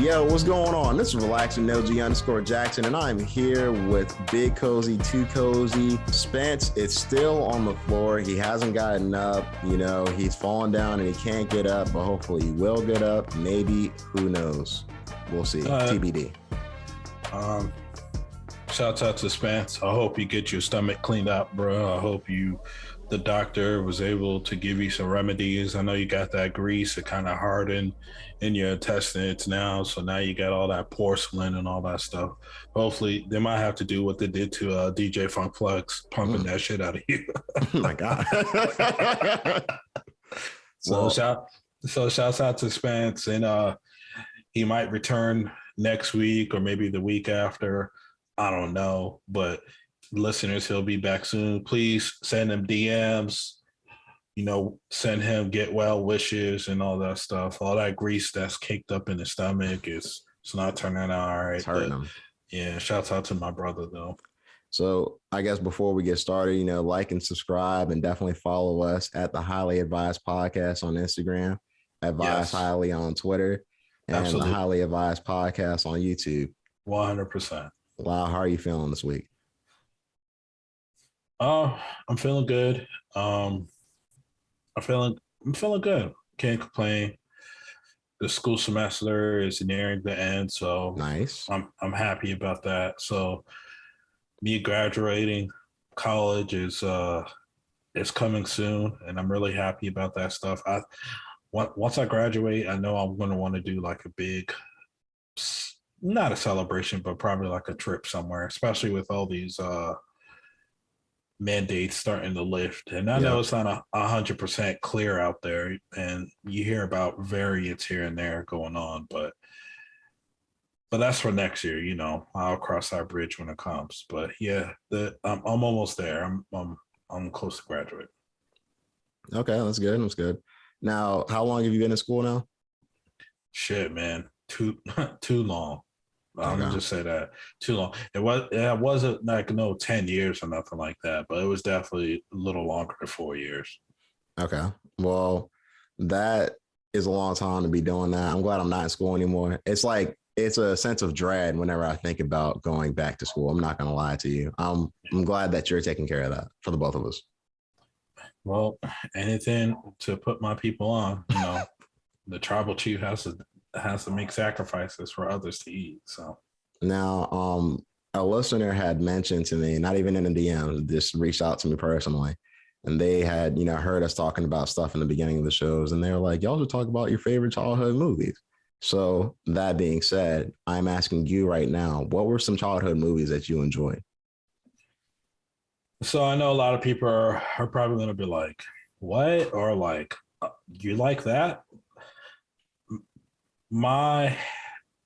Yo, what's going on? This is Relaxing LG_Jackson, and I'm here with Big Cozy, Too Cozy. Spence, it's still on the floor. He hasn't gotten up. You know, he's fallen down and he can't get up, but hopefully he will get up. Maybe, who knows? We'll see. TBD. Shouts out to Spence. I hope you get your stomach cleaned up, bro. I hope the doctor was able to give you some remedies. I know you got that grease. It kind of hardened in your intestines now. So now you got all that porcelain and all that stuff. Hopefully they might have to do what they did to DJ Funk Flex, pumping that shit out of you. Oh my God. Shouts out to Spence, and he might return next week or maybe the week after. I don't know, but listeners, he'll be back soon. Please send him DMs, send him get well wishes and all that stuff. All that grease that's caked up in the stomach it's not turning out all right. It's hurting him. Yeah, shouts out to my brother though. So I guess before we get started, like and subscribe and definitely follow us at the Highly Advised Podcast on Instagram, Advised Highly on Twitter, and Absolutely. the Highly Advised Podcast on YouTube. 100%. Wow, how are you feeling this week? I'm feeling good. I'm feeling good. Can't complain. The school semester is nearing the end, so nice. I'm happy about that. So me graduating college is coming soon, and I'm really happy about that stuff. Once I graduate, I know I'm going to want to do like a big, not a celebration, but probably like a trip somewhere, especially with all these mandates starting to lift. And I know it's not 100% clear out there, and you hear about variants here and there going on, but that's for next year. I'll cross that bridge when it comes. But yeah, I'm almost there. I'm close to graduate. Okay, that's good. That's good. Now, how long have you been in school now? Shit, man, too long. I'm gonna just say that too long. It wasn't like 10 years or nothing like that, but it was definitely a little longer than 4 years. Okay, well, that is a long time to be doing that. I'm glad I'm not in school anymore. It's a sense of dread whenever I think about going back to school. I'm not gonna lie to you. I'm glad that you're taking care of that for the both of us. Well, anything to put my people on. The tribal chief has to make sacrifices for others to eat. So now, a listener had mentioned to me, not even in a DM, just reached out to me personally, and they had heard us talking about stuff in the beginning of the shows, and they were like, y'all should talk about your favorite childhood movies. So that being said, I'm asking you right now, what were some childhood movies that you enjoyed? So I know a lot of people are probably going to be like, what? Or like, you like that? My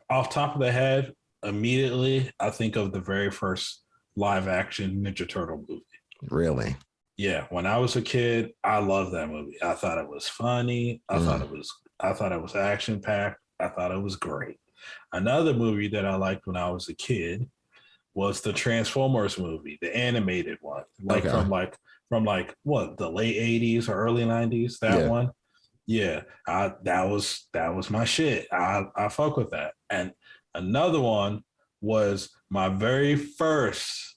off top of the head, immediately, I think of the very first live action Ninja Turtle movie. Really? Yeah. When I was a kid, I loved that movie. I thought it was funny. I thought it was action packed. I thought it was great. Another movie that I liked when I was a kid was the Transformers movie, the animated one, from what, the late 80s or early 90s. That one. Yeah, that was my shit. I fuck with that. And another one was my very first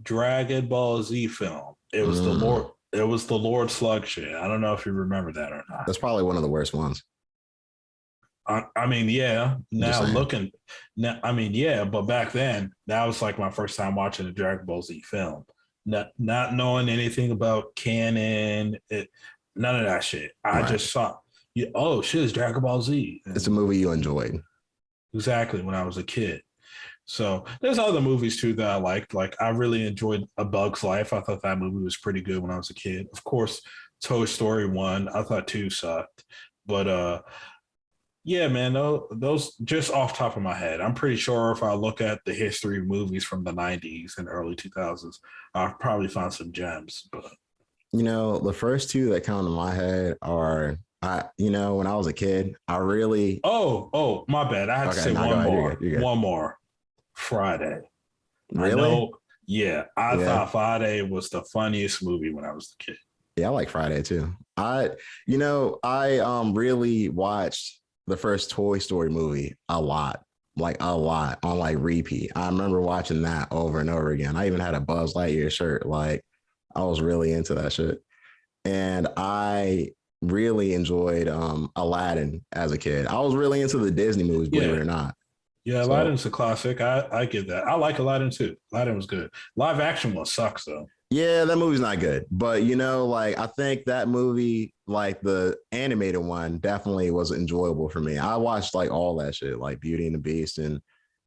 Dragon Ball Z film. It was the Lord Slug shit. I don't know if you remember that or not. That's probably one of the worst ones. I mean, yeah. But back then, that was like my first time watching a Dragon Ball Z film. Not knowing anything about canon, none of that shit. I just saw, oh shit, it's Dragon Ball Z. And it's a movie you enjoyed. Exactly, when I was a kid. So there's other movies too that I liked. Like I really enjoyed A Bug's Life. I thought that movie was pretty good when I was a kid. Of course, Toy Story 1, I thought 2 sucked. But yeah, man, those just off top of my head. I'm pretty sure if I look at the history of movies from the 90s and early 2000s, I've probably found some gems. But the first two that come to my head are, when I was a kid, I really. Oh, my bad. I have to say one more. One more. Friday. Really? Yeah, I Yeah. thought Friday was the funniest movie when I was a kid. Yeah, I like Friday too. I really watched the first Toy Story movie a lot on like repeat. I remember watching that over and over again. I even had a Buzz Lightyear shirt. Like I was really into that shit. And I really enjoyed Aladdin as a kid. I was really into the Disney movies, believe it Yeah, or not. yeah, So Aladdin's a classic. I get that. I like Aladdin too. Aladdin was good. Live action one sucks though. yeah, that movie's not good. But like I think that movie, like the animated one, definitely was enjoyable for me. I watched like all that shit, like Beauty and the Beast and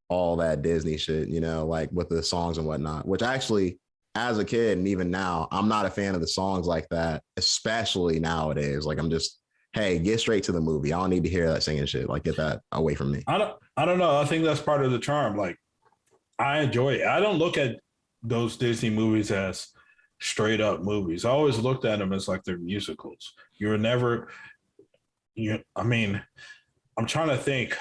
all that Disney shit, like with the songs and whatnot, which actually, as a kid and even now, I'm not a fan of the songs like that, especially nowadays. Like I'm just, hey, get straight to the movie. I don't need to hear that singing shit. Like get that away from me. I don't know. I think that's part of the charm. Like I enjoy it. I don't look at those Disney movies as straight up movies. I always looked at them as like they're musicals. You were never I mean, I'm trying to think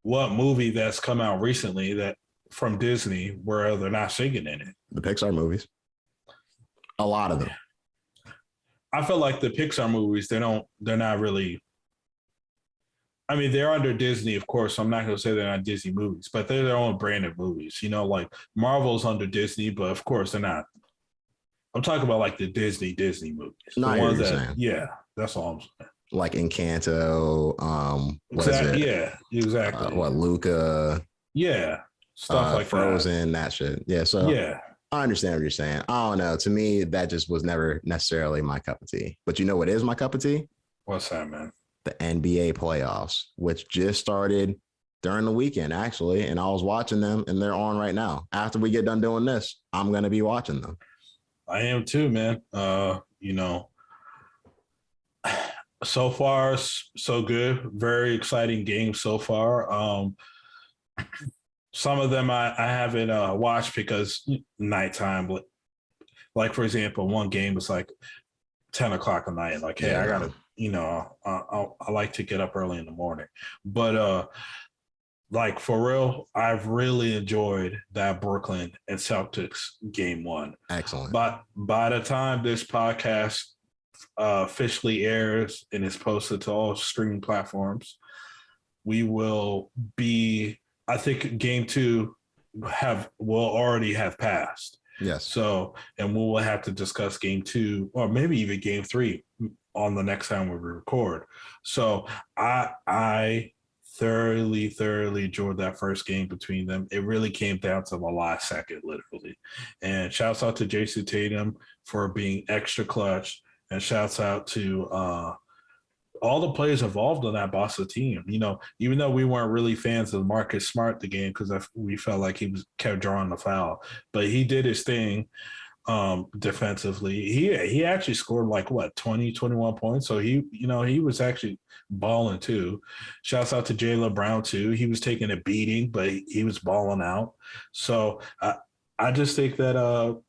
what movie that's come out recently that from Disney where they're not singing in it. The Pixar movies, a lot of them. I feel like the Pixar movies, they're not really, I mean, they're under Disney, of course. So I'm not going to say they're not Disney movies, but they're their own brand of movies. Like Marvel's under Disney, but of course they're not. I'm talking about like the Disney movies. Not The what ones you're that, saying. yeah, that's all I'm saying. Like Encanto, what is Exactly. it? Yeah, exactly. What Luca, Yeah, stuff like Frozen, that shit. Yeah, so Yeah. I understand what you're saying. I don't know. To me, that just was never necessarily my cup of tea. But you know what is my cup of tea? What's that, man? The NBA playoffs, which just started during the weekend, actually. And I was watching them and they're on right now. After we get done doing this, I'm going to be watching them. I am too, man. So far, so good. Very exciting game so far. Some of them I haven't watched because nighttime. Like for example, one game was like 10 o'clock at night. Like, hey, Yeah, I no. gotta, I like to get up early in the morning. But like for real, I've really enjoyed that Brooklyn and Celtics game one. Excellent. But by the time this podcast officially airs and is posted to all streaming platforms, we will be, I think game two will already have passed. Yes. So, and we will have to discuss game two or maybe even game three on the next time we record. So I thoroughly enjoyed that first game between them. It really came down to the last second, literally. And shouts out to Jason Tatum for being extra clutch. And shouts out to all the players involved in that Boston team. Even though we weren't really fans of Marcus Smart the game because we felt like he kept drawing the foul, but he did his thing defensively. He actually scored like 20, 21 points. So he was actually balling too. Shouts out to Jaylen Brown too. He was taking a beating, but he was balling out. So I just think that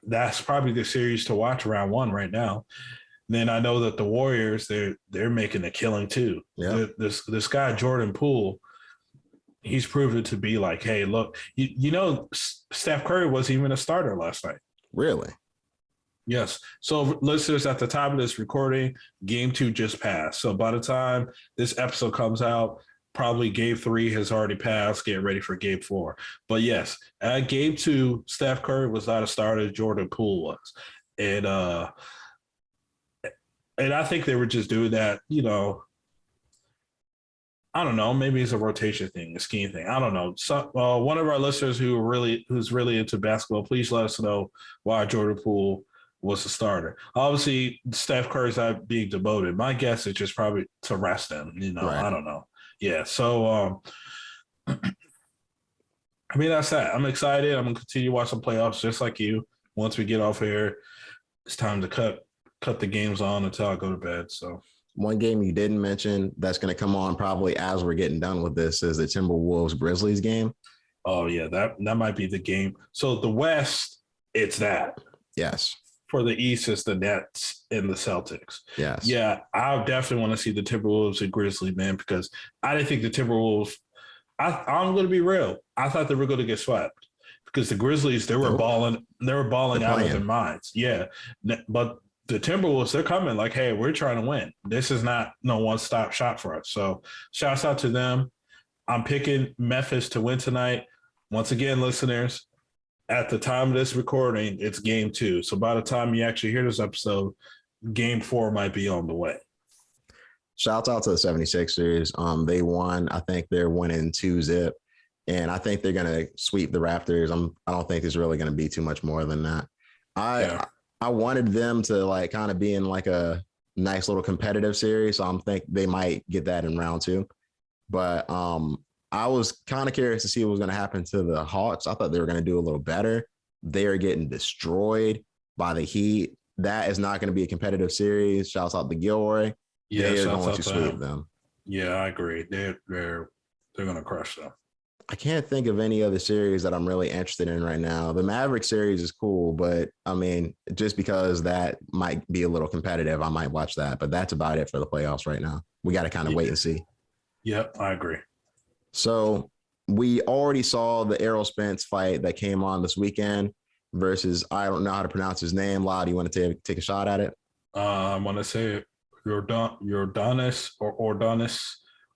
that's probably the series to watch round one right now. Then I know that the Warriors, they're making a killing too. Yeah. This guy Jordan Poole, he's proven to be like, hey, look, Steph Curry wasn't even a starter last night. Really? Yes. So listeners, at the time of this recording, game two just passed. So by the time this episode comes out, probably game three has already passed. Get ready for game four. But yes, at game two, Steph Curry was not a starter. Jordan Poole was. And I think they were just doing that, I don't know, maybe it's a rotation thing, a scheme thing. I don't know. So one of our listeners who's really into basketball, please let us know why Jordan Poole was the starter. Obviously, Steph Curry's not being demoted. My guess is just probably to rest him, Right. I don't know. Yeah. So I mean, that's that. I'm excited. I'm gonna continue watching playoffs just like you. Once we get off here, it's time to cut the games on until I go to bed. So one game you didn't mention that's going to come on probably as we're getting done with this is the Timberwolves Grizzlies game. Oh yeah, that might be the game. So the West, it's that. Yes. For the East, it's the Nets and the Celtics. Yes. Yeah, I definitely want to see the Timberwolves and Grizzlies, man, because I didn't think the Timberwolves. I'm going to be real. I thought they were going to get swept because the Grizzlies, they were Nope. balling They're out of playing. their minds. Yeah. But the Timberwolves, they're coming like, hey, we're trying to win. This is not no one-stop shop for us. So shouts out to them. I'm picking Memphis to win tonight. Once again, listeners, at the time of this recording, it's game 2. So by the time you actually hear this episode, game 4 might be on the way. Shouts out to the 76ers. They won. I think they're winning 2-0. And I think they're going to sweep the Raptors. I don't think it's really going to be too much more than that. I wanted them to like kind of be in like a nice little competitive series. So I'm think they might get that in round 2. But I was kind of curious to see what was going to happen to the Hawks. I thought they were going to do a little better. They are getting destroyed by the Heat. That is not going to be a competitive series. Shouts out to Gilroy. Yeah, they are going to sweep him. them. Yeah, I agree. They're going to crush them. I can't think of any other series that I'm really interested in right now. The Maverick series is cool, but I mean, just because that might be a little competitive, I might watch that. But that's about it for the playoffs right now. We got to kind of wait and see. Yep, I agree. So we already saw the Errol Spence fight that came on this weekend versus, I don't know how to pronounce his name. Lau, do you want to take a shot at it? I want to say Yordenis or Ordonis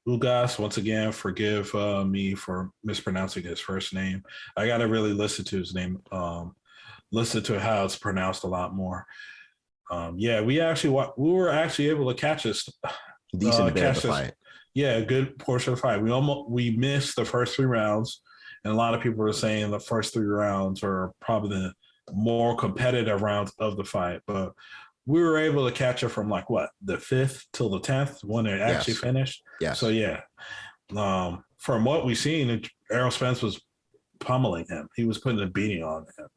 Ugas. Once again, forgive me for mispronouncing his first name. I got to really listen to his name, listen to how it's pronounced a lot more. Yeah, we were actually able to catch this decent bit of the fight. Yeah, a good portion of the fight. We missed the first 3 rounds, and a lot of people are saying the first 3 rounds are probably the more competitive rounds of the fight, but we were able to catch it from like what, the 5th till the 10th when it actually finished. Yeah. So yeah, from what we've seen, Errol Spence was pummeling him. He was putting a beating on him.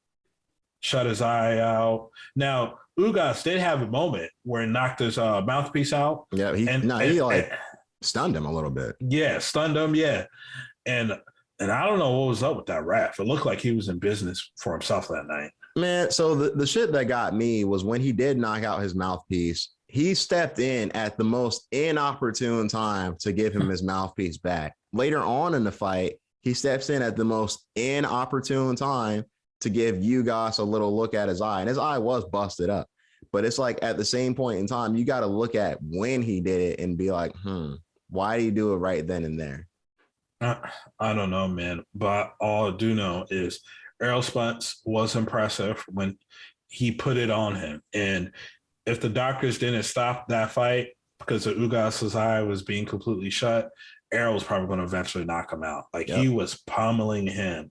Shut his eye out. Now Ugas did have a moment where he knocked his mouthpiece out. Yeah, he stunned him a little bit. Yeah, stunned him. Yeah, and I don't know what was up with that ref. It looked like he was in business for himself that night. Man, so the shit that got me was when he did knock out his mouthpiece, he stepped in at the most inopportune time to give him his mouthpiece back. Later on in the fight, he steps in at the most inopportune time to give Ugas a little look at his eye. And his eye was busted up. But it's like at the same point in time, you got to look at when he did it and be like, why do you do it right then and there? I don't know, man. But all I do know is Errol Spence was impressive when he put it on him. And if the doctors didn't stop that fight because of Ugas' eye was being completely shut, Errol was probably going to eventually knock him out. Like he was pummeling him.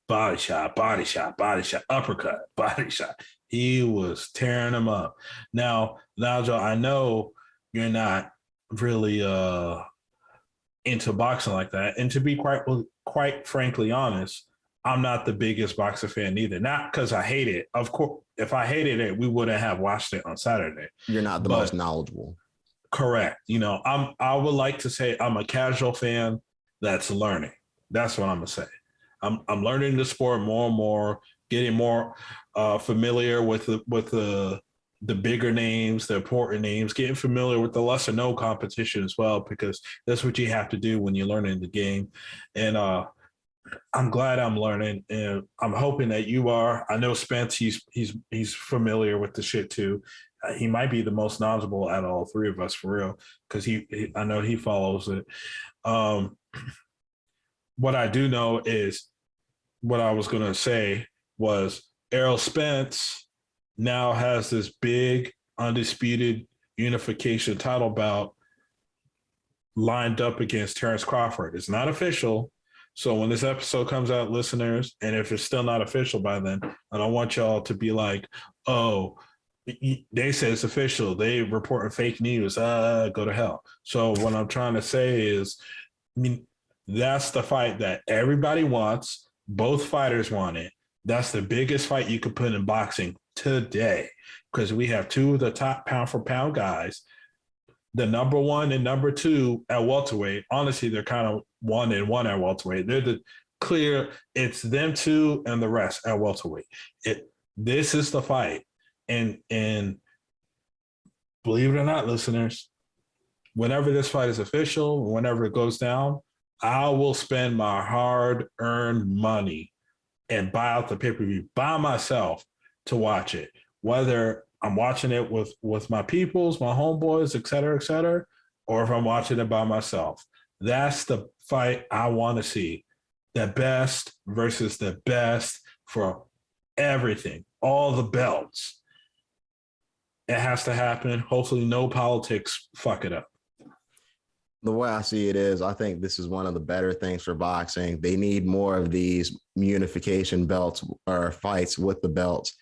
Body shot, uppercut, body shot. He was tearing him up. Now, Joe, I know you're not really into boxing like that. And to be quite frankly honest, I'm not the biggest boxing fan either. Not because I hate it. Of course, if I hated it, we wouldn't have watched it on Saturday. You're not the most knowledgeable. Correct. I would like to say I'm a casual fan that's learning. That's what I'm gonna say. I'm learning the sport more and more, getting more familiar with the bigger names, the important names, getting familiar with the lesser known competition as well, because that's what you have to do when you're learning the game. And I'm glad I'm learning, and I'm hoping that you are. I know Spence, he's familiar with the shit too. He might be the most knowledgeable out of all 3 of us for real, because I know he follows it. What I do know is what I was going to say was Errol Spence now has this big undisputed unification title bout lined up against Terrence Crawford. It's not official. So when this episode comes out, listeners, and if it's still not official by then, I don't want y'all to be like, oh, they said it's official. They reporting fake news. Go to hell. So what I'm trying to say is, that's the fight that everybody wants. Both fighters want it. That's the biggest fight you could put in boxing today, because we have 2 of the top pound for pound guys. The number 1 and number 2 at welterweight. Honestly, they're kind of 1 and 1 at welterweight. They're the clear. It's them 2 and the rest at welterweight. This is the fight. And believe it or not, listeners, whenever this fight is official, whenever it goes down, I will spend my hard-earned money and buy out the pay-per-view by myself to watch it, whether I'm watching it with my peoples, my homeboys, et cetera, or if I'm watching it by myself. That's the fight I want to see. The best versus the best for everything, all the belts. It has to happen. Hopefully no politics fuck it up. The way I see it is, I think this is one of the better things for boxing. They need more of these unification belts or fights with the belts.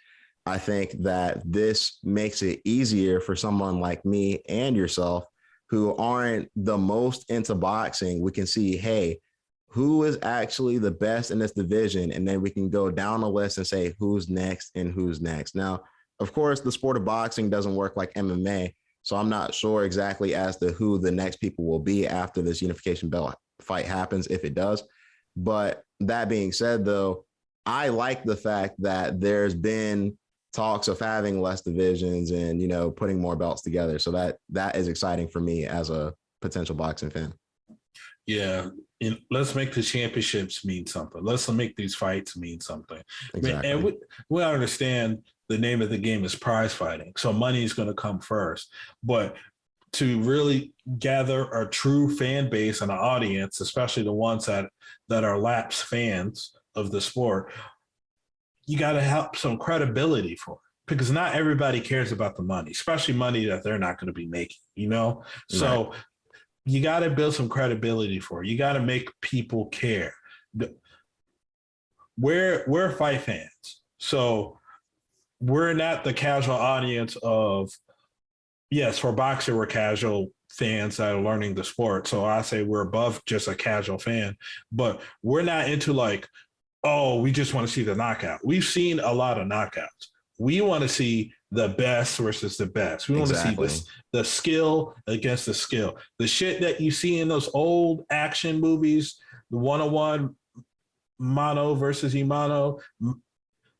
I think that this makes it easier for someone like me and yourself who aren't the most into boxing. We can see, hey, who is actually the best in this division? And then we can go down the list and say who's next and who's next. Now, of course, the sport of boxing doesn't work like MMA. So I'm not sure exactly as to who the next people will be after this unification belt fight happens, if it does. But that being said, though, I like the fact that there's been talks of having less divisions and, you know, putting more belts together. So that is exciting for me as a potential boxing fan. Yeah. And let's make the championships mean something. Let's make these fights mean something. Exactly. And we understand the name of the game is prize fighting. So money is going to come first. But to really gather a true fan base and an audience, especially the ones that are lapsed fans of the sport, you got to have some credibility for it, because not everybody cares about the money, especially money that they're not going to be making, you know? So right. You got to build some credibility for it. You got to make people care. We're fight fans. So we're not the casual audience of, yes, for boxing, we're casual fans that are learning the sport. So I say we're above just a casual fan, but we're not into like, oh, we just want to see the knockout. We've seen a lot of knockouts. We want to see the best versus the best. We want to see the skill against the skill. The shit that you see in those old action movies, the one-on-one, mano versus imano,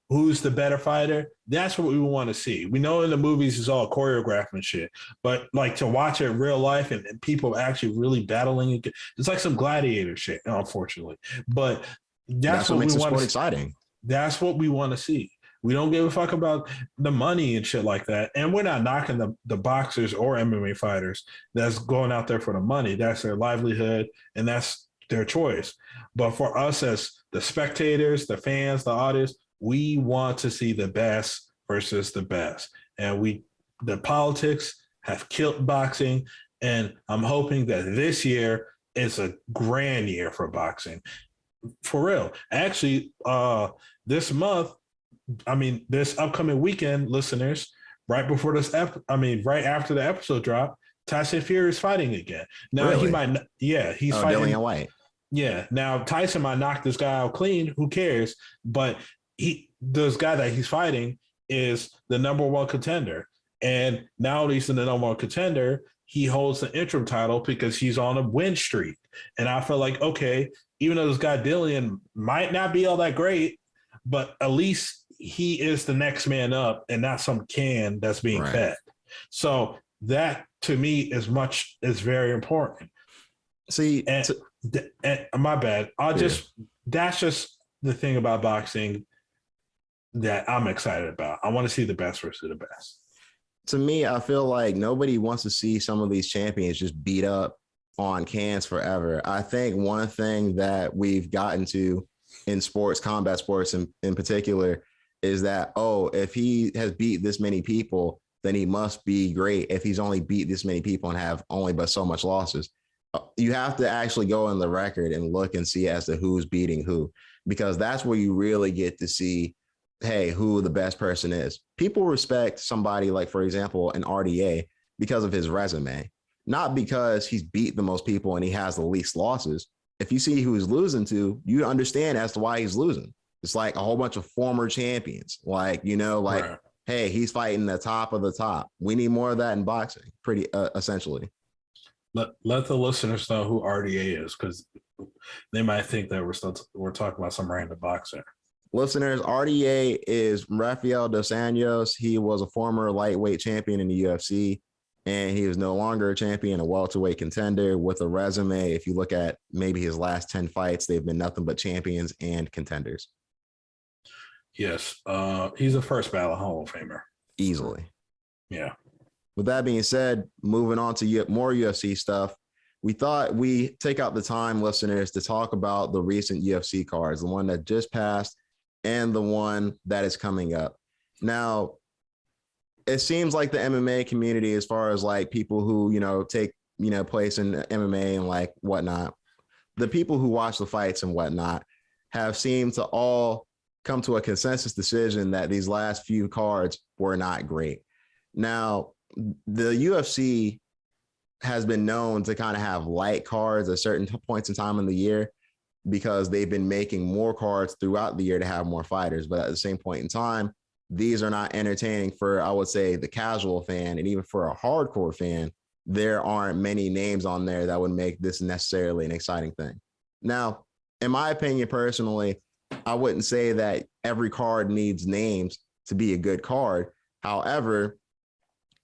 who's the better fighter? That's what we want to see. We know in the movies it's all choreographed and shit, but like to watch it in real life and people actually really battling, it's like some gladiator shit, unfortunately. But that's what makes the sport exciting. That's what we want to see. We don't give a fuck about the money and shit like that. And we're not knocking the boxers or MMA fighters that's going out there for the money. That's their livelihood and that's their choice. But for us as the spectators, the fans, the audience, we want to see the best versus the best. And the politics have killed boxing. And I'm hoping that this year is a grand year for boxing. For real. Actually, this upcoming weekend, listeners, right after the episode drop, Tyson Fury is fighting again. Now really? He's fighting Dillian White. Yeah. Now Tyson might knock this guy out clean. Who cares? But this guy that he's fighting is the number one contender. And now he's in the number one contender. He holds the interim title because he's on a win streak. And I feel like, okay, even though this guy Dillian might not be all that great, but at least he is the next man up and not some can that's being fed. So that to me is very important. See, and my bad. That's just the thing about boxing that I'm excited about. I want to see the best versus the best. To me, I feel like nobody wants to see some of these champions just beat up on cans forever. I think one thing that we've gotten to in sports, combat sports in particular, is that, if he has beat this many people, then he must be great. If he's only beat this many people and have only but so much losses, you have to actually go in the record and look and see as to who's beating who, because that's where you really get to see, hey, who the best person is. People respect somebody like, for example, an RDA because of his resume, not because he's beat the most people and he has the least losses. If you see who he's losing to, you understand as to why he's losing. It's like a whole bunch of former champions, right. Hey, he's fighting the top of the top. We need more of that in boxing, pretty essentially. Let the listeners know who RDA is, because they might think that we're talking about some random boxer. Listeners, RDA is Rafael Dos Anjos. He was a former lightweight champion in the UFC, and he is no longer a champion, a welterweight contender with a resume. If you look at maybe his last 10 fights, they've been nothing but champions and contenders. Yes. He's a first ballot Hall of Famer. Easily. Yeah. With that being said, moving on to more UFC stuff, we thought we take out the time, listeners, to talk about the recent UFC cards, the one that just passed and the one that is coming up. Now, it seems like the MMA community, as far as like people who, take, place in MMA and like whatnot, the people who watch the fights and whatnot have seemed to all come to a consensus decision that these last few cards were not great. Now, the UFC has been known to kind of have light cards at certain points in time in the year because they've been making more cards throughout the year to have more fighters. But at the same point in time, these are not entertaining for, I would say, the casual fan. And even for a hardcore fan, there aren't many names on there that would make this necessarily an exciting thing. Now, in my opinion, personally, I wouldn't say that every card needs names to be a good card. However,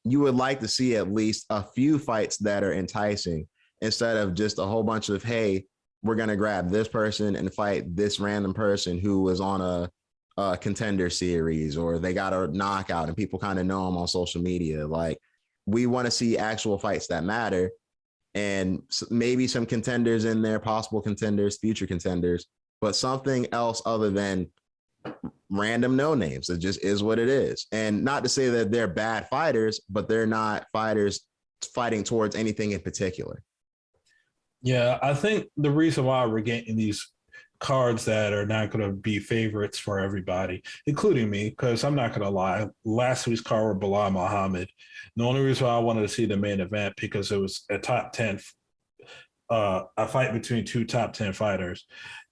you would like to see at least a few fights that are enticing instead of just a whole bunch of, hey, we're going to grab this person and fight this random person who was on a contender series or they got a knockout and people kind of know them on social media. Like, we want to see actual fights that matter and maybe some contenders in there, possible contenders, future contenders, but something else other than random no names. It just is what it is. And not to say that they're bad fighters, but they're not fighters fighting towards anything in particular. Yeah, I think the reason why we're getting these cards that are not going to be favorites for everybody, including me, because I'm not going to lie, last week's card were Bilal Muhammad. The only reason why I wanted to see the main event because it was a top 10, a fight between two top 10 fighters.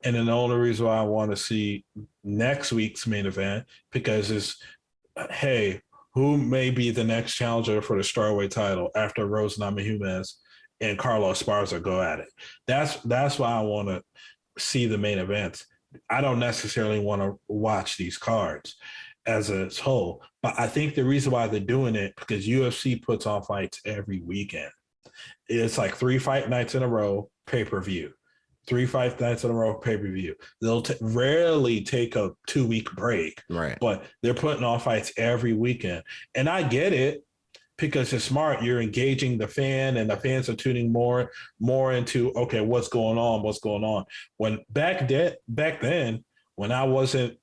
And then the only reason why I want to see next week's main event because it's, hey, who may be the next challenger for the strawweight title after Rose Namajunas and Carlos Esparza go at it. That's why I want to see the main event. I don't necessarily want to watch these cards as a whole, but I think the reason why they're doing it because UFC puts on fights every weekend. It's like 3 fight nights in a row, pay-per-view. 3 fight nights in a row, pay-per-view. They'll rarely take a 2-week break, right? But they're putting on fights every weekend. And I get it because it's smart. You're engaging the fan and the fans are tuning more into, okay, what's going on? When back then, when I wasn't,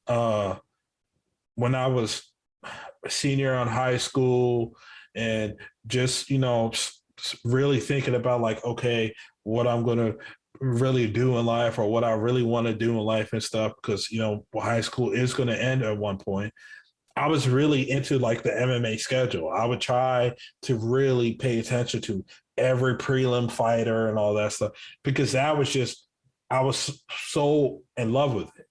when I was a senior in high school and just, really thinking about like, okay, what I'm going to really do in life or what I really want to do in life and stuff, because, high school is going to end at one point. I was really into like the MMA schedule. I would try to really pay attention to every prelim fighter and all that stuff because that was just, I was so in love with it.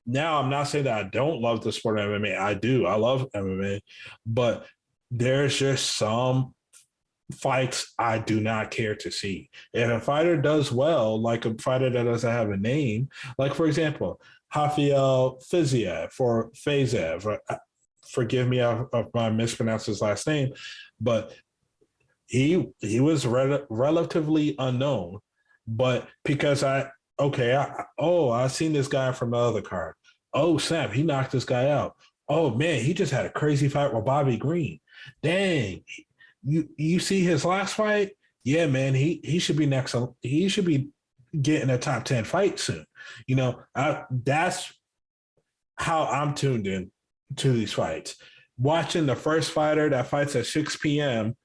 Now, I'm not saying that I don't love the sport of MMA. I do. I love MMA, but there's just some fights I do not care to see. If a fighter does well, like a fighter that doesn't have a name, like for example, Rafael Fiziev or Fazev, forgive me if I mispronounce his last name, but he was relatively unknown, but because I seen this guy from the other card. Oh, snap, he knocked this guy out. Oh man, he just had a crazy fight with Bobby Green. Dang, you see his last fight? Yeah, man, he should be next. He should be getting a top 10 fight soon. That's how I'm tuned in to these fights. Watching the first fighter that fights at 6 p.m.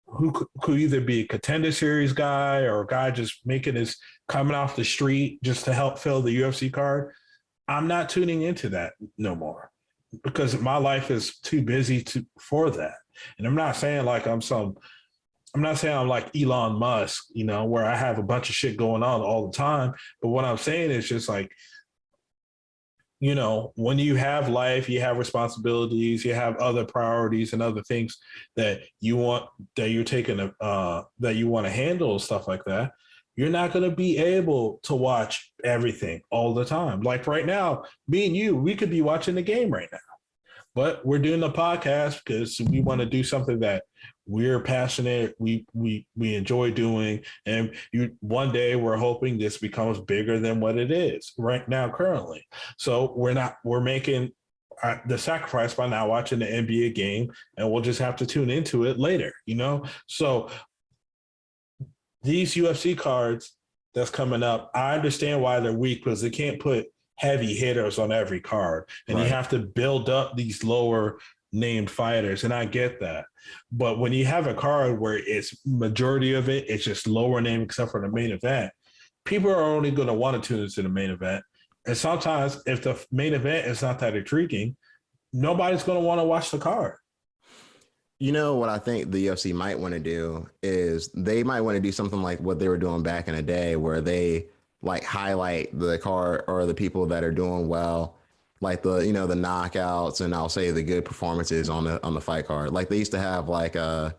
who could either be a contender series guy or a guy just coming off the street just to help fill the UFC card. I'm not tuning into that no more because my life is too busy for that. And I'm not saying like I'm like Elon Musk, where I have a bunch of shit going on all the time. But what I'm saying is just like, when you have life, you have responsibilities, you have other priorities and other things that you want to handle, stuff like that. You're not going to be able to watch everything all the time. Like right now, me and you, we could be watching the game right now. But we're doing the podcast because we want to do something that we're passionate, we enjoy doing, and one day we're hoping this becomes bigger than what it is right now currently. So we're making the sacrifice by not watching the NBA game, and we'll just have to tune into it later, So these UFC cards that's coming up, I understand why they're weak because they can't put heavy hitters on every card, and you have to build up these lower named fighters, and I get that. But when you have a card where it's majority of it's just lower name except for the main event, people are only going to want to tune into the main event. And sometimes if the main event is not that intriguing, nobody's going to want to watch the card. You know what I think the UFC might want to do is they might want to do something like what they were doing back in the day, where they like highlight the card or the people that are doing well, like the the knockouts, and I'll say the good performances on the fight card. Like they used to have like I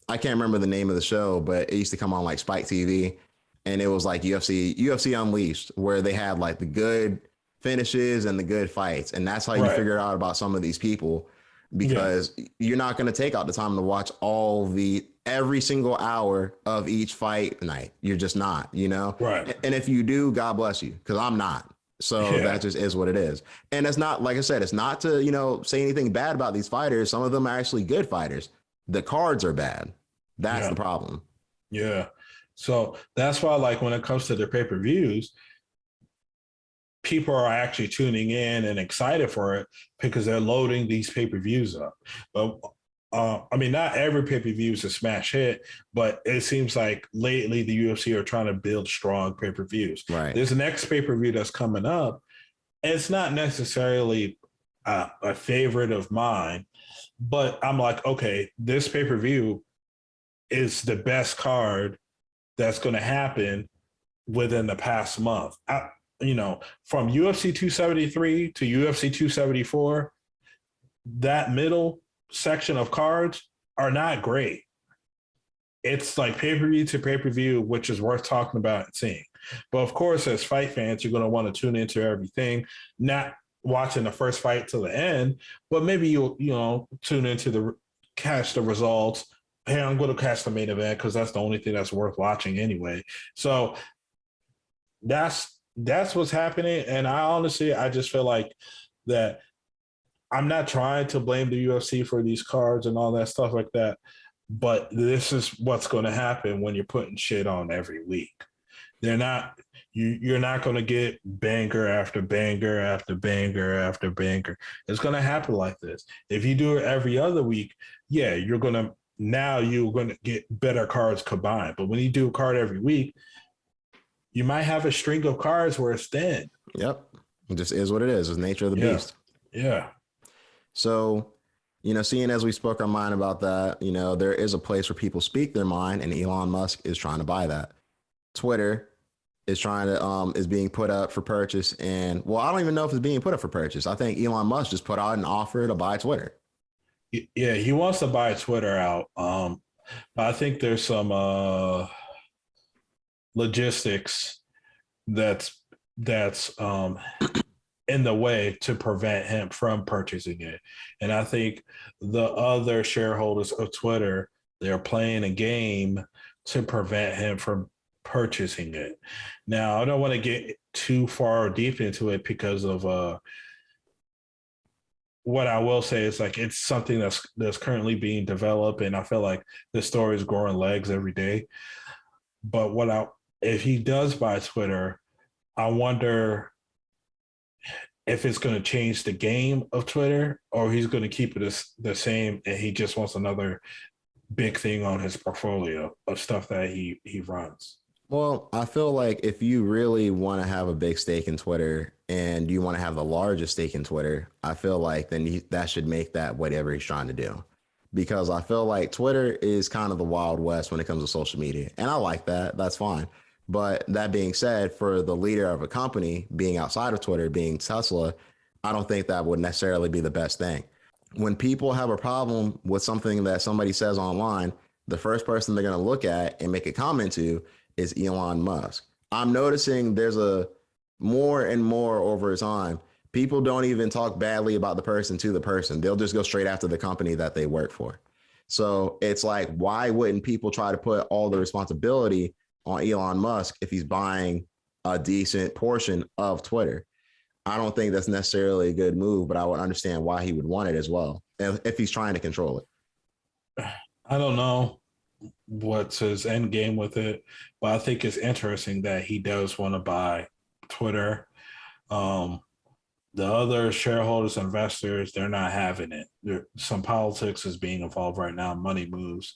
can't remember the name of the show, but it used to come on like Spike TV, and it was like UFC Unleashed, where they had like the good finishes and the good fights, and that's how you figure out about some of these people, because you're not going to take out the time to watch every single hour of each fight night. You're just not, Right. And if you do, God bless you, because I'm not. So that just is what it is. And it's not, like I said, it's not to, say anything bad about these fighters. Some of them are actually good fighters. The cards are bad. That's the problem. Yeah. So that's why, like, when it comes to their pay-per-views, people are actually tuning in and excited for it because they're loading these pay-per-views up. But I mean, not every pay-per-view is a smash hit, but it seems like lately the UFC are trying to build strong pay-per-views. Right. There's an next pay-per-view that's coming up. It's not necessarily a favorite of mine, but I'm like, okay, this pay-per-view is the best card that's going to happen within the past month. From UFC 273 to UFC 274, that middle section of cards are not great. It's like pay-per-view to pay-per-view, which is worth talking about and seeing. But of course, as fight fans, you're going to want to tune into everything, not watching the first fight to the end, but maybe you'll tune into catch the results. Hey, I'm going to catch the main event because that's the only thing that's worth watching anyway. So that's what's happening. And I just feel like that I'm not trying to blame the UFC for these cards and all that stuff like that, but this is what's going to happen when you're putting shit on every week. You're not going to get banger after banger after banger after banger. It's going to happen like this. If you do it every other week, you're going to get better cards combined. But when you do a card every week, you might have a string of cards where it's thin. Yep. It just is what it is. It's the nature of the beast. Yeah. So, seeing as we spoke our mind about that, there is a place where people speak their mind, and Elon Musk is trying to buy that. Twitter is trying to is being put up for purchase, and I don't even know if it's being put up for purchase. I think Elon Musk just put out an offer to buy Twitter. Yeah, he wants to buy Twitter out. But I think there's some logistics that's in the way to prevent him from purchasing it. And I think the other shareholders of Twitter, they're playing a game to prevent him from purchasing it. Now, I don't want to get too far deep into it because of what I will say is, like, it's something that's currently being developed, and I feel like the story is growing legs every day. But if he does buy Twitter, I wonder if it's going to change the game of Twitter, or he's going to keep it the same, and he just wants another big thing on his portfolio of stuff that he runs. Well, I feel like if you really want to have a big stake in Twitter and you want to have the largest stake in Twitter, I feel like then that should make that whatever he's trying to do. Because I feel like Twitter is kind of the Wild West when it comes to social media. And I like that. That's fine. But that being said, for the leader of a company being outside of Twitter, being Tesla, I don't think that would necessarily be the best thing. When people have a problem with something that somebody says online, the first person they're going to look at and make a comment to is Elon Musk. I'm noticing there's a more and more over time, People don't even talk badly about the person to the person. They'll just go straight after the company that they work for. So it's like, why wouldn't people try to put all the responsibility on Elon Musk if he's buying a decent portion of Twitter? I don't think that's necessarily a good move, but I would understand why he would want it as well if he's trying to control it. I don't know what's his end game with it, but I think it's interesting that he does want to buy Twitter. The other shareholders, investors, they're not having it. Some politics is being involved right now, money moves.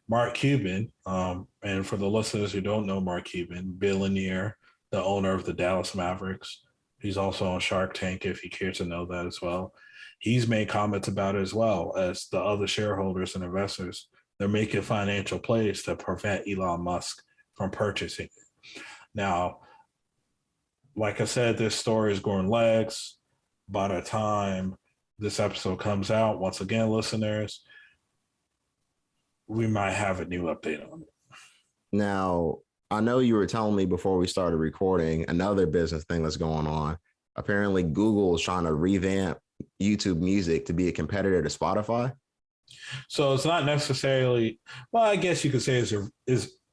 Mark Cuban, and for the listeners who don't know Mark Cuban, billionaire, the owner of the Dallas Mavericks. He's also on Shark Tank, if you care to know that as well. He's made comments about it as well as the other shareholders and investors. They're making financial plays to prevent Elon Musk from purchasing it. Now, like I said, this story is growing legs. By the time this episode comes out, once again, listeners, we might have a new update on it. Now, I know you were telling me before we started recording another business thing that's going on. Apparently, Google is trying to revamp YouTube Music to be a competitor to Spotify. So it's not necessarily, well, I guess you could say is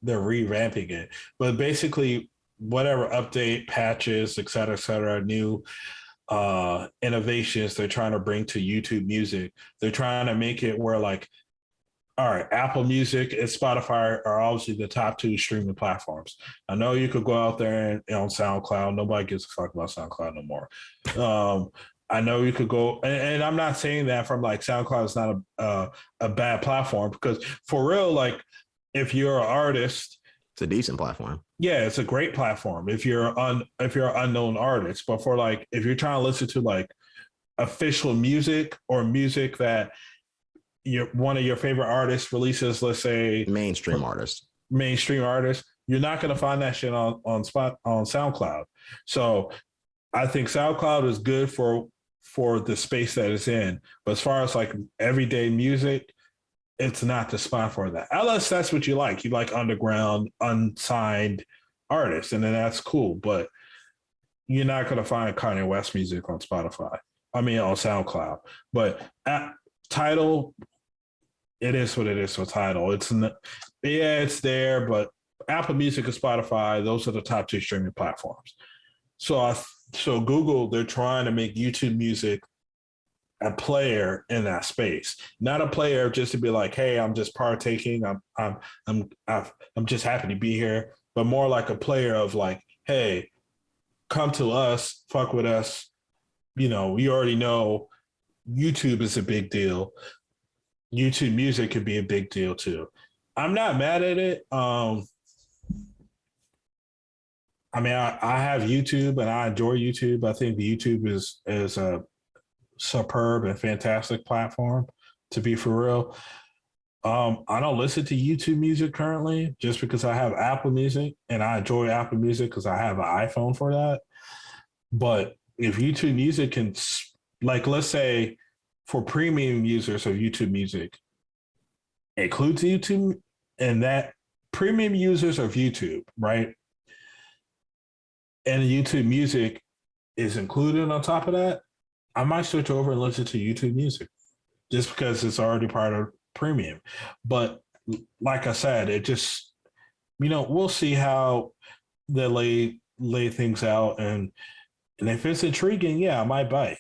they're revamping it, but basically whatever update, patches, et cetera, new innovations they're trying to bring to YouTube Music. They're trying to make it where, like, all right, Apple Music and Spotify are obviously the top two streaming platforms. I know you could go out there and on SoundCloud. Nobody gives a fuck about SoundCloud no more. I know you could go, and I'm not saying that from like SoundCloud is not a bad platform, because for real, like if you're an artist, it's a decent platform. Yeah, it's a great platform if you're an unknown artist. But for like if you're trying to listen to like official music or music that one of your favorite artists releases, let's say mainstream artists, you're not going to find that shit on SoundCloud. So I think SoundCloud is good for the space that it's in, but as far as like everyday music, it's not the spot for that, unless that's what you like underground unsigned artists, and then that's cool. But you're not going to find Kanye West music on Spotify, on SoundCloud. But Tidal, it is what it is for Tidal. It's there, but Apple Music and Spotify, those are the top two streaming platforms. So Google, they're trying to make YouTube Music a player in that space, not a player just to be like, hey, I'm just partaking, I'm just happy to be here, but more like a player of like, hey, come to us, fuck with us. We already know YouTube is a big deal. YouTube Music could be a big deal too. I'm not mad at it. I have YouTube and I enjoy YouTube. I think YouTube is a superb and fantastic platform, to be for real. I don't listen to YouTube Music currently just because I have Apple Music, and I enjoy Apple Music because I have an iPhone for that. But if YouTube Music can, like, let's say for premium users of YouTube Music, includes YouTube, and that premium users of YouTube, right? And YouTube Music is included on top of that, I might switch over and listen to YouTube Music just because it's already part of premium. But like I said, it just, we'll see how they lay things out. And if it's intriguing, yeah, I might buy it.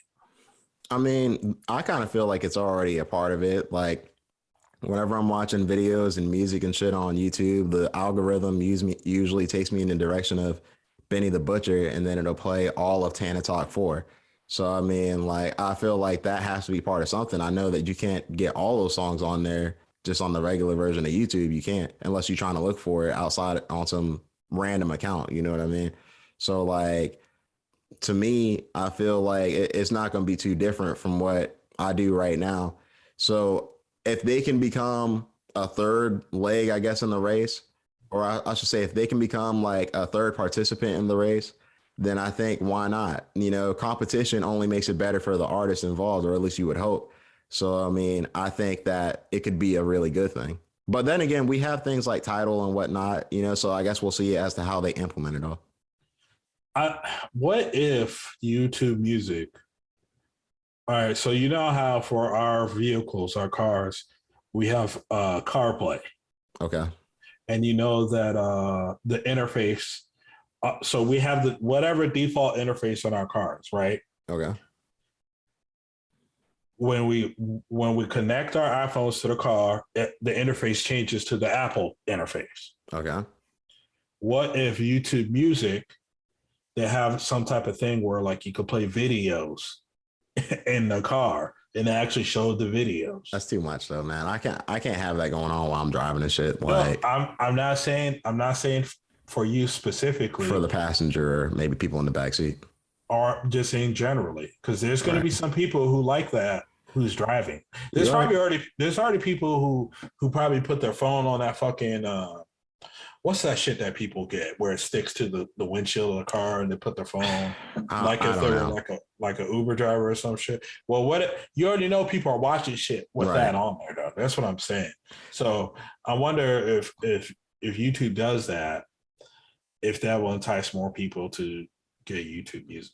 I kind of feel like it's already a part of it. Like whenever I'm watching videos and music and shit on YouTube, the algorithm usually takes me in the direction of Benny the Butcher, and then it'll play all of Tana Talk 4. So, I feel like that has to be part of something. I know that you can't get all those songs on there just on the regular version of YouTube. You can't, unless you're trying to look for it outside on some random account. You know what I mean? So, to me, I feel like it's not going to be too different from what I do right now. So, if they can become a third leg, I guess, in the race, or I should say, if they can become like a third participant in the race, then I think why not? Competition only makes it better for the artists involved, or at least you would hope. So, I think that it could be a really good thing. But then again, we have things like Tidal and whatnot, so I guess we'll see as to how they implement it all. What if YouTube Music All right. So you know how for our vehicles, our cars, we have CarPlay, Okay. and you know that the interface. So we have the whatever default interface on our cars, right? Okay. When we connect our iPhones to the car, the interface changes to the Apple interface. Okay. What if YouTube Music they have some type of thing where like you could play videos in the car and it actually showed the videos? That's too much though, man. I can't have that going on while I'm driving and shit. No, Like I'm not saying for you for specifically the passenger, or maybe people in the back seat. or just saying generally, because there's going to Right. be some people who like that who's driving. You're right. There's already people who probably put their phone on that fucking what's that shit that people get where it sticks to the windshield of the car and they put their phone like I if don't they were know. like a Uber driver or some shit. Well, you already know people are watching shit with Right. that on there though. That's what I'm saying. So I wonder if YouTube does that, if that will entice more people to get YouTube Music.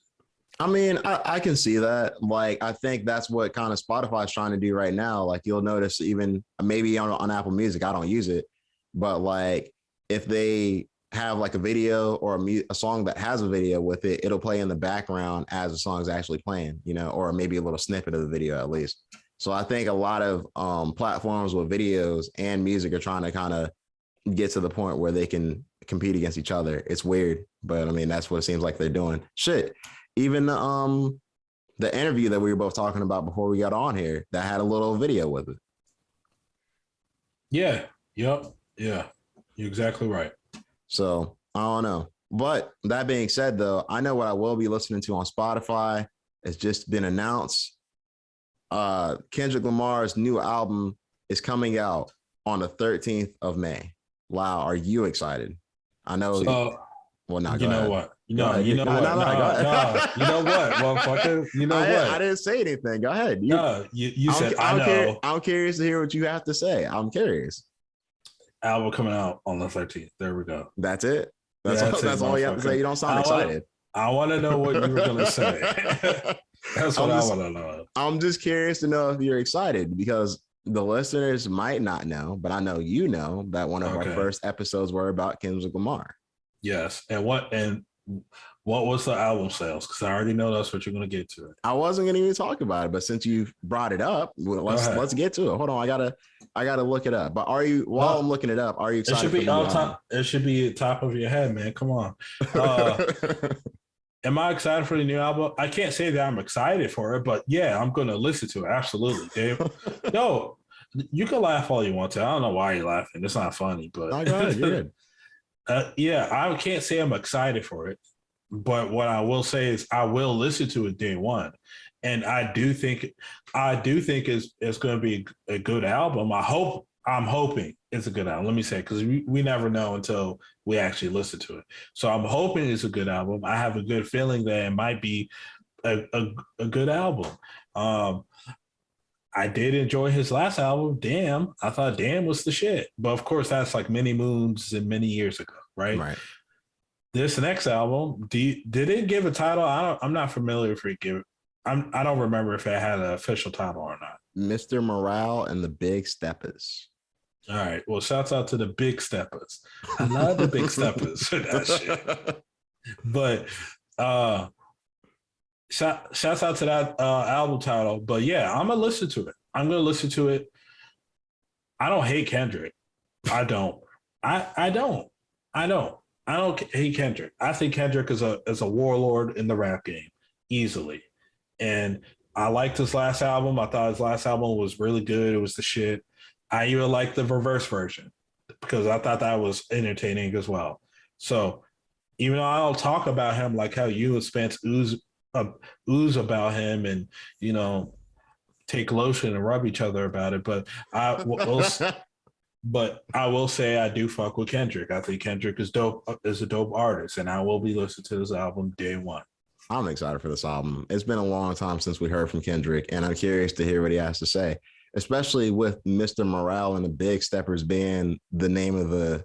I mean, I can see that. Like, I think that's what kind of Spotify's trying to do right now. Like, you'll notice even maybe on Apple Music, I don't use it, but like if they have like a video or a song that has a video with it, it'll play in the background as the song's actually playing, or maybe a little snippet of the video at least. So I think a lot of platforms with videos and music are trying to kind of get to the point where they can compete against each other. It's weird, but I mean, that's what it seems like they're doing. Shit. Even the interview that we were both talking about before we got on here that had a little video with it. Yeah. Yep. Yeah. You're exactly right. So I don't know. But that being said, though, I know what I will be listening to on Spotify. It's just been announced. Kendrick Lamar's new album is coming out on the 13th of May. Wow, are you excited? I know. So Well, now you know ahead. what? Go No, ahead. you know No, what? no, No, go ahead. no, you know what, motherfucker? You know what? I didn't say anything. Go ahead. No, you said I know. I'm curious to hear what you have to say. I'm curious. Album coming out on the 13th. There we go. That's it. That's That's all. That's it, all you have to say. You don't sound excited. I want to know what you were gonna say. That's what I want to know. I'm just curious to know if you're excited because the listeners might not know, but I know you know that one of our first episodes were about Kendrick Lamar. Yes, and what was the album sales? Because I already know that's what you're going to get to it. I wasn't going to even talk about it, but since you brought it up, let's get to it. Hold on, I gotta look it up. But while I'm looking it up, are you excited? It should be on top. It should be top of your head, man. Come on. Am I excited for the new album? I can't say that I'm excited for it, but yeah, I'm going to listen to it. Absolutely, Dave. No, you can laugh all you want to. I don't know why you're laughing. It's not funny, but go ahead, you're good. Yeah, I can't say I'm excited for it, but what I will say is I will listen to it day one, and I do think it's going to be a good album. I'm hoping it's a good album. Let me say, because we never know until we actually listen to it. So I'm hoping it's a good album. I have a good feeling that it might be a good album. I did enjoy his last album, Damn. I thought Damn was the shit. But of course, that's like many moons and many years ago, right? Right. This next album, did it give a title? I'm not familiar if it give. I don't remember if it had an official title or not. Mr. Morale and the Big Steppers. All right. Well, shouts out to the Big Steppers. I love the Big Steppers for that shit. But shouts out to that album title. But yeah, I'm gonna listen to it. I'm gonna listen to it. I don't hate Kendrick. I don't. I don't hate Kendrick. I think Kendrick is a warlord in the rap game easily, and I liked his last album. I thought his last album was really good. It was the shit. I even liked the reverse version because I thought that was entertaining as well. So even though I don't talk about him like how you and Spence ooze about him and take lotion and rub each other about it, but I will say I do fuck with Kendrick. I think Kendrick is a dope artist, and I will be listening to his album day one. I'm excited for this album. It's been a long time since we heard from Kendrick, and I'm curious to hear what he has to say, especially with Mr. Morale and the Big Steppers being the name of the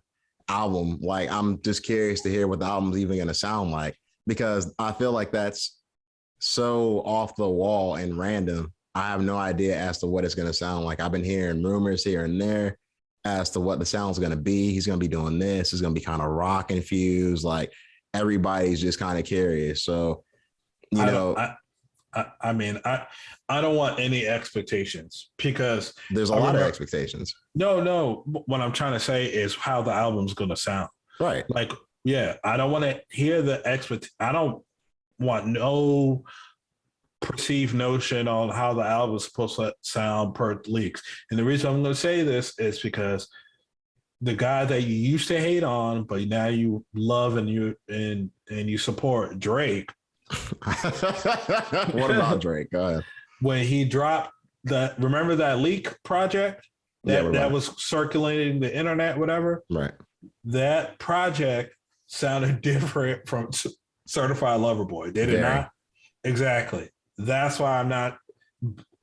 album. Like, I'm just curious to hear what the album's even going to sound like, because I feel like that's so off the wall and random. I have no idea as to what it's going to sound like. I've been hearing rumors here and there as to what the sound's going to be. He's going to be doing this. It's going to be kind of rock infused. Like everybody's just kind of curious. So, you know, I don't want any expectations because there's a lot of expectations. No. What I'm trying to say is how the album's going to sound. Right. Like, yeah, I don't want to hear I don't want no perceived notion on how the album's supposed to sound per leaks. And the reason I'm going to say this is because the guy that you used to hate on, but now you love and you support, Drake. What about Drake? Go ahead. When he dropped remember that leak project that was circulating the internet, whatever? Right. That project sounded different from Certified Lover Boy. Did it not? Exactly. That's why I'm not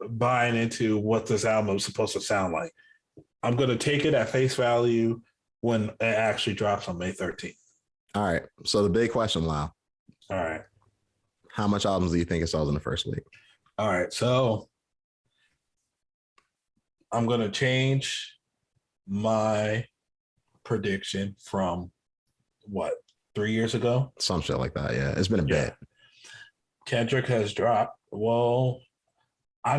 buying into what this album is supposed to sound like. I'm going to take it at face value when it actually drops on May 13th. All right. So the big question, Lau. All right. How much albums do you think it sells in the first week? All right. So I'm going to change my prediction from 3 years ago? Some shit like that. Yeah. It's been a bit. Kendrick has dropped. Well, I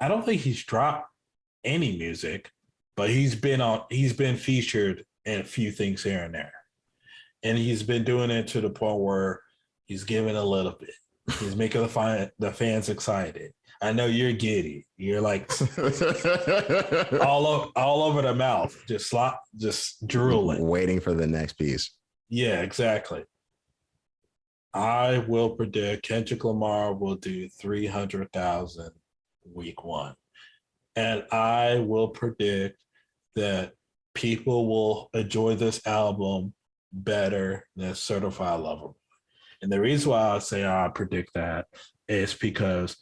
don't think he's dropped any music, but he's been featured in a few things here and there. And he's been doing it to the point where he's giving a little bit. He's making the fans excited. I know you're giddy. You're like all over the mouth, just drooling, waiting for the next piece. Yeah, exactly. I will predict Kendrick Lamar will do 300,000 week one. And I will predict that people will enjoy this album better than Certified Lover Boy. And the reason why I say I predict that is because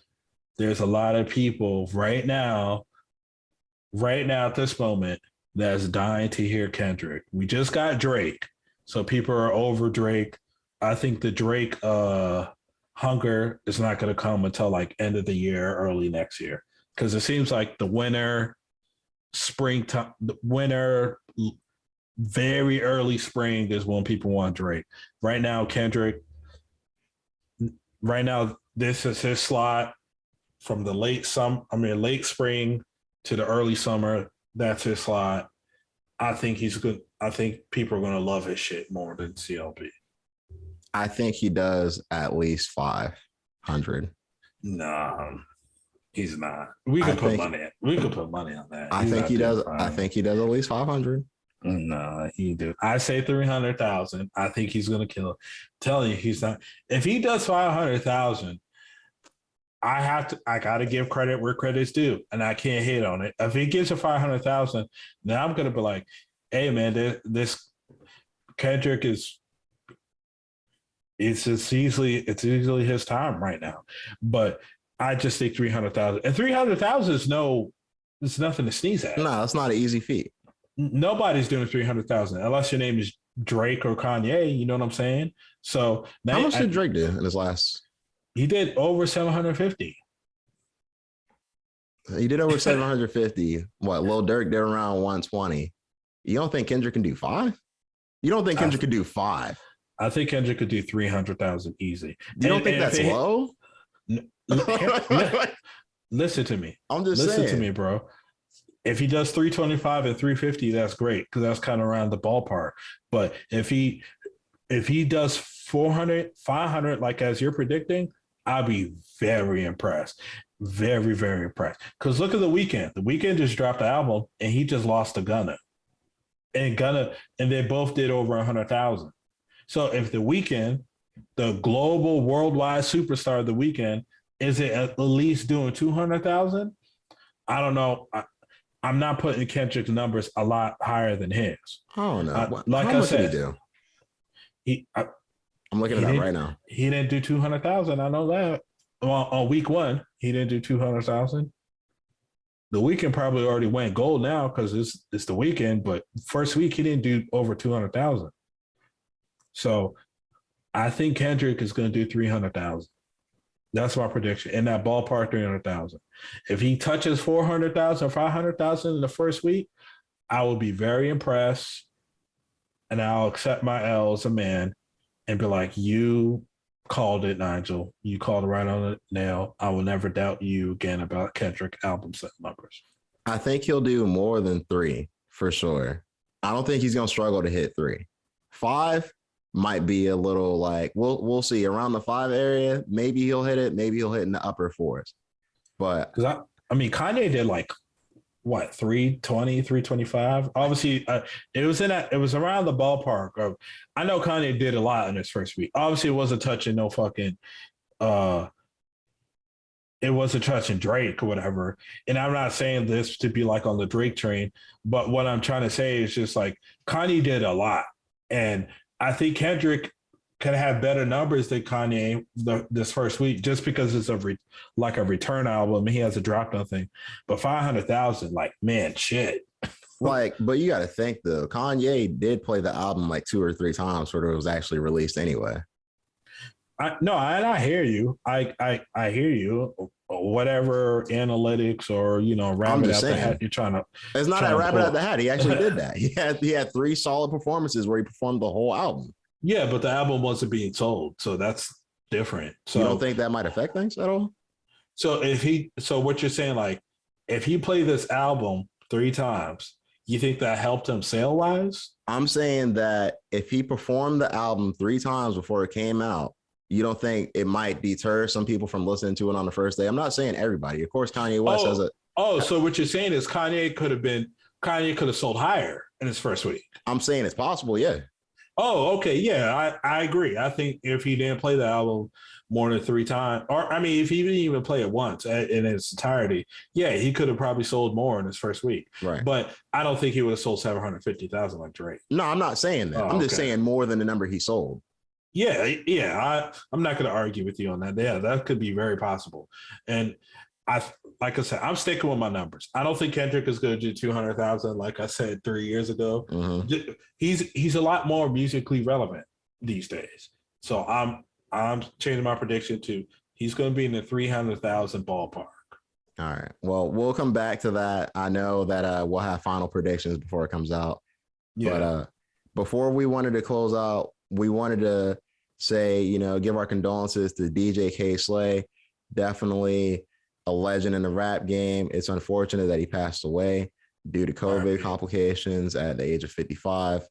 there's a lot of people right now at this moment, that's dying to hear Kendrick. We just got Drake. So people are over Drake. I think the Drake hunger is not going to come until like end of the year, early next year. Because it seems like the winter, very early spring is when people want Drake. Right now, Kendrick, this is his slot from the late spring to the early summer. That's his slot. I think he's good. I think people are going to love his shit more than CLB. I think he does at least 500. No, he's not. We could put money on that. I think he does. I think he does at least 500. No, he do. I say 300,000. I think he's gonna kill it. Tell you, he's not. If he does 500,000, I gotta give credit where credit's due, and I can't hate on it. If he gets to 500,000, now I'm gonna be like, hey man, this Kendrick is. It's easily his time right now, but I just think 300,000 and 300,000 it's nothing to sneeze at. No, it's not an easy feat. Nobody's doing 300,000 unless your name is Drake or Kanye. You know what I'm saying? So how much did Drake do in his last? He did over 750. He did over 750. What? Lil Durk did around 120. You don't think Kendrick can do 5? You don't think Kendrick could do 5? I think Kendrick could do 300,000 easy. You don't think that's low? Listen to me. I'm just saying. Listen to me, bro. If he does 325 and 350, that's great because that's kind of around the ballpark. But if he does 400, 500, like as you're predicting, I'll be very impressed. Very, very impressed. Because look at The Weeknd. The Weeknd just dropped the album and he just lost to Gunna. And they both did over 100,000. So if The Weeknd, the global worldwide superstar The Weeknd, is it at least doing 200,000? I don't know. I'm not putting Kendrick's numbers a lot higher than his. Oh no! Like I said, did he do? I'm looking at that right now. He didn't do 200,000. I know that. Well, on week one, he didn't do 200,000. The Weeknd probably already went gold now because it's The Weeknd. But first week, he didn't do over 200,000. So I think Kendrick is going to do 300,000. That's my prediction. In that ballpark, 300,000. If he touches 400,000, 500,000 in the first week, I will be very impressed, and I'll accept my L as a man and be like, you called it, Nigel. You called it right on the nail. I will never doubt you again about Kendrick album set numbers. I think he'll do more than 3 for sure. I don't think he's going to struggle to hit 3. 5 might be a little like, we'll see around the 5 area. Maybe he'll hit it. Maybe he'll hit in the upper 4s. But because I mean, Kanye did like what 320, 325. Obviously, it was around the ballpark of. I know Kanye did a lot in his first week. Obviously, it wasn't touching no fucking. It wasn't touching Drake or whatever. And I'm not saying this to be like on the Drake train, but what I'm trying to say is just like Kanye did a lot, and I think Kendrick could have better numbers than Kanye this first week just because it's a return album. He hasn't dropped nothing, but 500,000, like, man, shit. Like, but you got to think though, Kanye did play the album like 2 or 3 times before it was actually released anyway. I hear you. I hear you. Whatever analytics or rabbit out the hat you're trying to. It's not a rabbit out the hat. He actually did that. He had 3 solid performances where he performed the whole album. Yeah, but the album wasn't being sold, so that's different. So you don't think that might affect things at all? So what you're saying, like, if he played this album 3 times, you think that helped him sale wise? I'm saying that if he performed the album 3 times before it came out, you don't think it might deter some people from listening to it on the first day? I'm not saying everybody. Of course, Kanye West has a. Oh, so what you're saying is Kanye could have sold higher in his first week. I'm saying it's possible, yeah. Oh, okay. Yeah, I agree. I think if he didn't play the album more than 3 times, or I mean, if he didn't even play it once in its entirety, yeah, he could have probably sold more in his first week. Right. But I don't think he would have sold 750,000 like Drake. No, I'm not saying that. I'm just saying more than the number he sold. Yeah. I'm not going to argue with you on that. Yeah, that could be very possible. And like I said, I'm sticking with my numbers. I don't think Kendrick is going to do 200,000, like I said 3 years ago. Mm-hmm. He's a lot more musically relevant these days. So I'm changing my prediction to he's going to be in the 300,000 ballpark. All right. Well, we'll come back to that. I know that we'll have final predictions before it comes out. Yeah. But before we wanted to close out, we wanted to say, give our condolences to DJ K Slay. Definitely a legend in the rap game. It's unfortunate that he passed away due to COVID complications at the age of 55.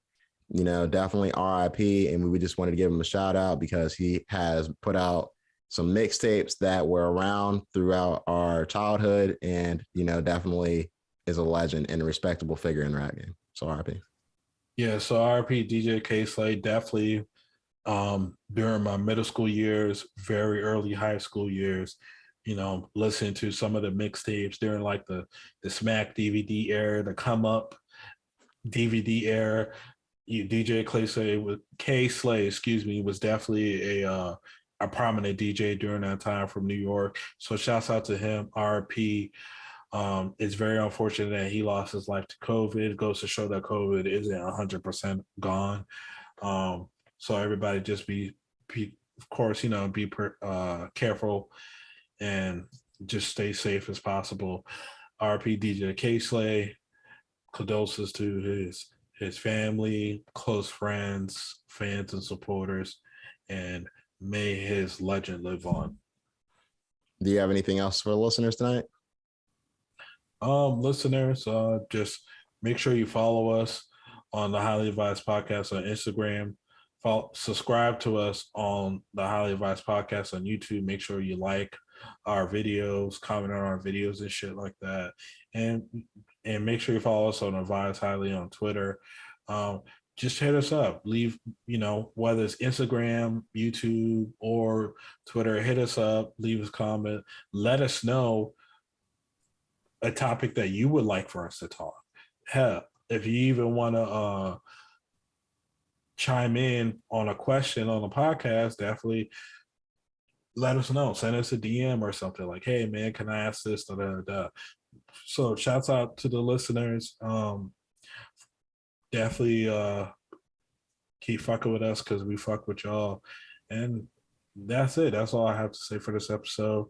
Definitely RIP. And we just wanted to give him a shout out because he has put out some mixtapes that were around throughout our childhood and, definitely is a legend and a respectable figure in the rap game. So RIP. Yeah, so RIP DJ K Slay, definitely during my middle school years, very early high school years, listening to some of the mixtapes during like the Smack DVD era, the Come Up DVD era. DJ K Slay, was definitely a prominent DJ during that time from New York. So shouts out to him, RP. It's very unfortunate that he lost his life to COVID. It goes to show that COVID isn't 100% gone. So everybody just be of course, be careful and just stay safe as possible. RP DJ K Slay, condolences to his family, close friends, fans, and supporters, and may his legend live on. Do you have anything else for the listeners tonight? Listeners, just make sure you follow us on the Highly Advised Podcast on Instagram. Subscribe to us on the Highly Advised Podcast on YouTube. Make sure you like our videos, comment on our videos and shit like that. And make sure you follow us on Advised Highly on Twitter. Just hit us up. Leave, whether it's Instagram, YouTube, or Twitter, hit us up, leave us a comment. Let us know a topic that you would like for us to talk. Hell, if you even want to chime in on a question on the podcast, definitely let us know. Send us a DM or something like, hey man, can I ask this? Da, da, da. So shouts out to the listeners. Definitely keep fucking with us because we fuck with y'all. And that's it. That's all I have to say for this episode.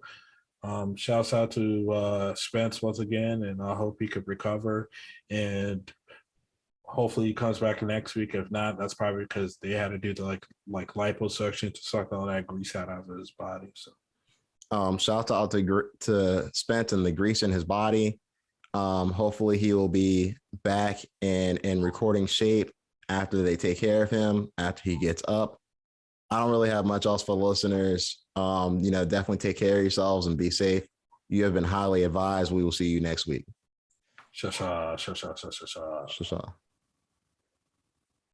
Shouts out to Spence once again, and I hope he could recover. And hopefully he comes back next week. If not, that's probably because they had to do the like liposuction to suck all that grease out of his body. So Shout out to Spence and the grease in his body. Hopefully he will be back in recording shape after they take care of him, after he gets up. I don't really have much else for listeners. Definitely take care of yourselves and be safe. You have been highly advised. We will see you next week. Sha sha sha sha sha sha sha. Sha sha.